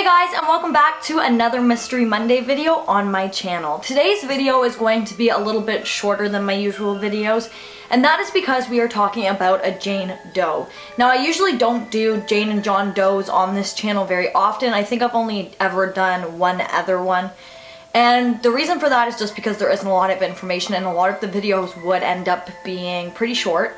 Hey guys, and welcome back to another Mystery Monday video on my channel. Today's video is going to be a little bit shorter than my usual videos, and that is because we are talking about a Jane Doe. Now, I usually don't do Jane and John Does on this channel very often. I think I've only ever done one other one. And the reason for that is just because there isn't a lot of information and a lot of the videos would end up being pretty short.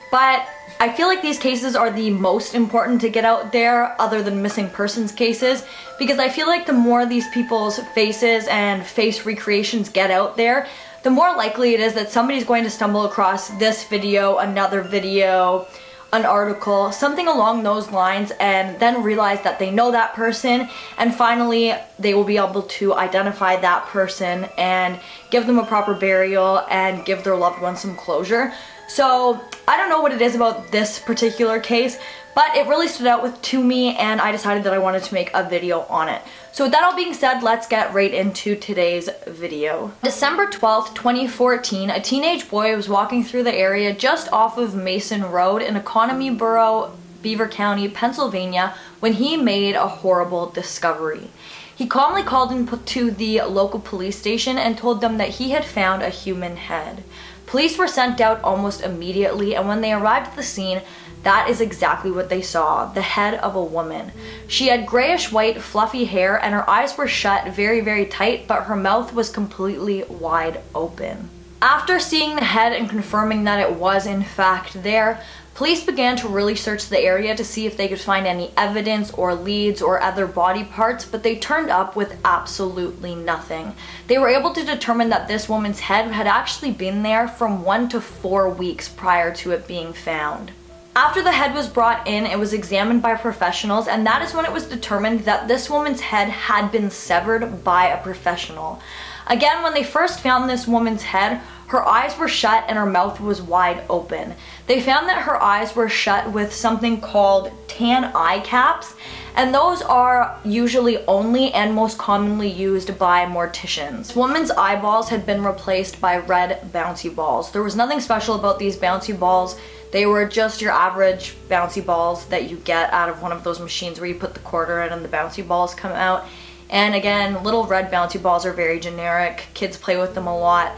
But I feel like these cases are the most important to get out there other than missing persons cases, because I feel like the more these people's faces and face recreations get out there, the more likely it is that somebody's going to stumble across this video, another video, an article, something along those lines, and then realize that they know that person, and finally they will be able to identify that person and give them a proper burial and give their loved one some closure. So I don't know what it is about this particular case, but it really stood out to me, and I decided that I wanted to make a video on it. So with that all being said, let's get right into today's video. December 12th, 2014, a teenage boy was walking through the area just off of Mason Road in Economy Borough, Beaver County, Pennsylvania, when he made a horrible discovery. He calmly called into the local police station and told them that he had found a human head. Police were sent out almost immediately, and when they arrived at the scene, that is exactly what they saw: the head of a woman. She had grayish white fluffy hair, and her eyes were shut very, very tight, but her mouth was completely wide open. After seeing the head and confirming that it was in fact there, police began to really search the area to see if they could find any evidence or leads or other body parts, but they turned up with absolutely nothing. They were able to determine that this woman's head had actually been there from 1 to 4 weeks prior to it being found. After the head was brought in, it was examined by professionals, and that is when it was determined that this woman's head had been severed by a professional. Again, when they first found this woman's head, her eyes were shut and her mouth was wide open. They found that her eyes were shut with something called tan eye caps, and those are usually only and most commonly used by morticians. This woman's eyeballs had been replaced by red bouncy balls. There was nothing special about these bouncy balls. They were just your average bouncy balls that you get out of one of those machines where you put the quarter in and the bouncy balls come out. And again, little red bouncy balls are very generic. Kids play with them a lot.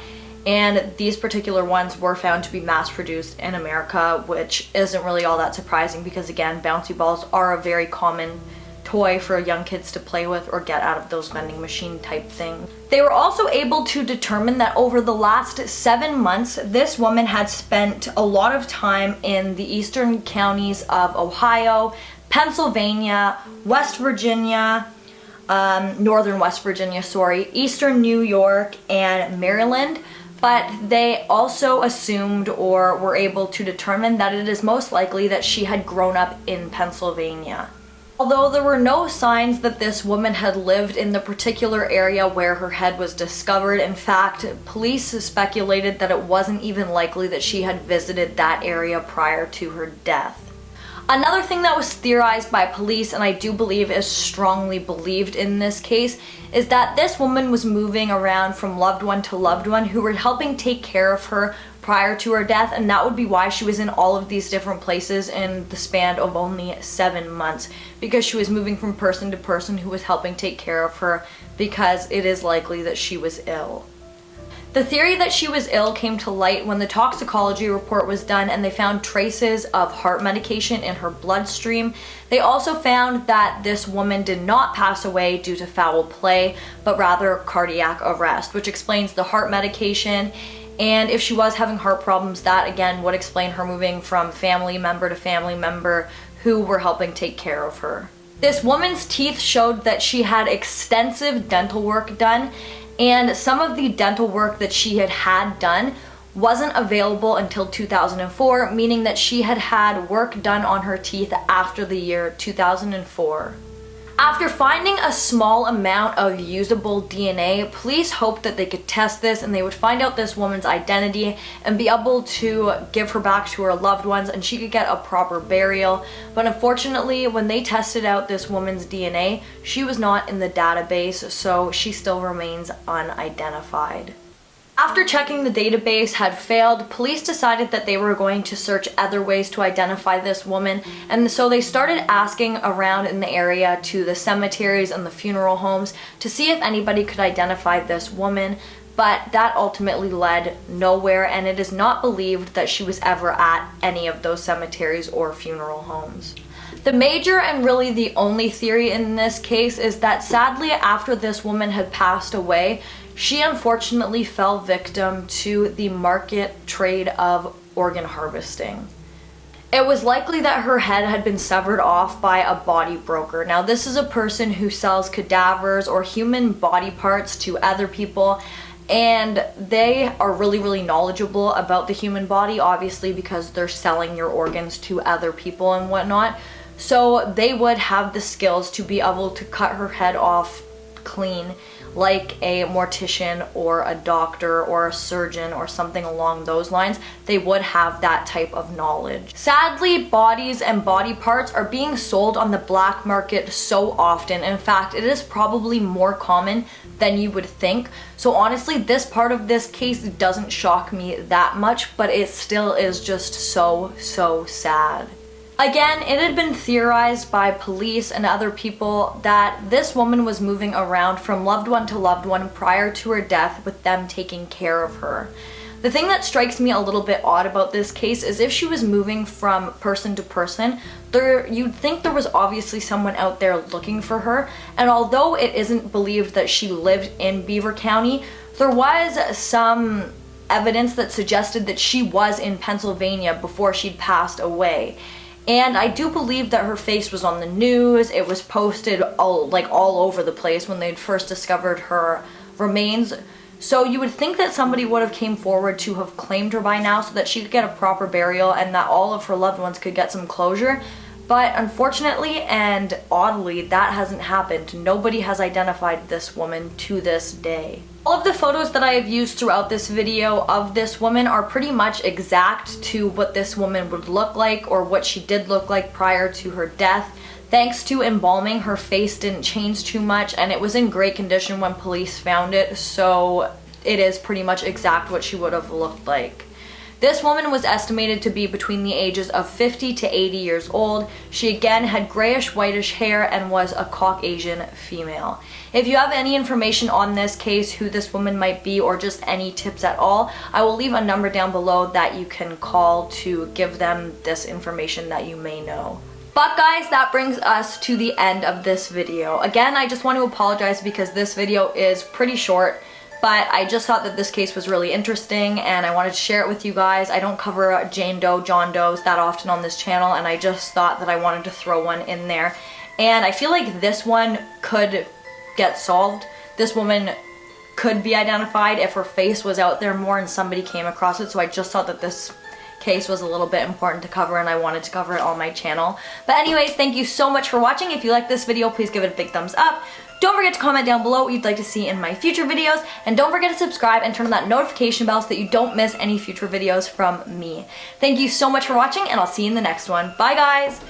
And these particular ones were found to be mass-produced in America, which isn't really all that surprising because, again, bouncy balls are a very common toy for young kids to play with or get out of those vending machine type things. They were also able to determine that over the last 7 months, this woman had spent a lot of time in the eastern counties of Ohio, Pennsylvania, West Virginia, northern West Virginia, eastern New York, and Maryland. But they also assumed or were able to determine that it is most likely that she had grown up in Pennsylvania. Although there were no signs that this woman had lived in the particular area where her head was discovered, in fact, police speculated that it wasn't even likely that she had visited that area prior to her death. Another thing that was theorized by police, and I do believe is strongly believed in this case, is that this woman was moving around from loved one to loved one who were helping take care of her prior to her death, and that would be why she was in all of these different places in the span of only 7 months, because she was moving from person to person who was helping take care of her, because it is likely that she was ill. The theory that she was ill came to light when the toxicology report was done and they found traces of heart medication in her bloodstream. They also found that this woman did not pass away due to foul play, but rather cardiac arrest, which explains the heart medication. And if she was having heart problems, that again would explain her moving from family member to family member who were helping take care of her. This woman's teeth showed that she had extensive dental work done, and some of the dental work that she had done wasn't available until 2004, meaning that she had had work done on her teeth after the year 2004. After finding a small amount of usable DNA, police hoped that they could test this and they would find out this woman's identity and be able to give her back to her loved ones and she could get a proper burial. But unfortunately, when they tested out this woman's DNA, she was not in the database, so she still remains unidentified. After checking the database had failed, police decided that they were going to search other ways to identify this woman, and so they started asking around in the area to the cemeteries and the funeral homes to see if anybody could identify this woman, but that ultimately led nowhere, and it is not believed that she was ever at any of those cemeteries or funeral homes. The major and really the only theory in this case is that sadly after this woman had passed away, she unfortunately fell victim to the market trade of organ harvesting. It was likely that her head had been severed off by a body broker. Now this is a person who sells cadavers or human body parts to other people, and they are really knowledgeable about the human body, obviously because they're selling your organs to other people and whatnot. So they would have the skills to be able to cut her head off clean, like a mortician or a doctor or a surgeon or something along those lines. They would have that type of knowledge. Sadly, bodies and body parts are being sold on the black market so often. In fact, it is probably more common than you would think. So honestly, this part of this case doesn't shock me that much, but it still is just so sad. Again, it had been theorized by police and other people that this woman was moving around from loved one to loved one prior to her death with them taking care of her. The thing that strikes me a little bit odd about this case is if she was moving from person to person, you'd think there was obviously someone out there looking for her, and although it isn't believed that she lived in Beaver County, there was some evidence that suggested that she was in Pennsylvania before she'd passed away. And I do believe that her face was on the news. It was posted all over the place when they'd first discovered her remains. So you would think that somebody would have came forward to have claimed her by now so that she could get a proper burial and that all of her loved ones could get some closure. But unfortunately and oddly, that hasn't happened. Nobody has identified this woman to this day. All of the photos that I have used throughout this video of this woman are pretty much exact to what this woman would look like or what she did look like prior to her death. Thanks to embalming, her face didn't change too much and it was in great condition when police found it, so it is pretty much exact what she would have looked like. This woman was estimated to be between the ages of 50 to 80 years old. She again had grayish whitish hair and was a Caucasian female. If you have any information on this case, who this woman might be, or just any tips at all, I will leave a number down below that you can call to give them this information that you may know. But guys, that brings us to the end of this video. Again, I just want to apologize because this video is pretty short. But I just thought that this case was really interesting and I wanted to share it with you guys. I don't cover Jane Doe, John Does that often on this channel, and I just thought that I wanted to throw one in there. And I feel like this one could get solved. This woman could be identified if her face was out there more and somebody came across it, so I just thought that this case was a little bit important to cover and I wanted to cover it on my channel. But anyways, thank you so much for watching. If you like this video, please give it a big thumbs up. Don't forget to comment down below what you'd like to see in my future videos, and don't forget to subscribe and turn on that notification bell so that you don't miss any future videos from me. Thank you so much for watching, and I'll see you in the next one. Bye guys!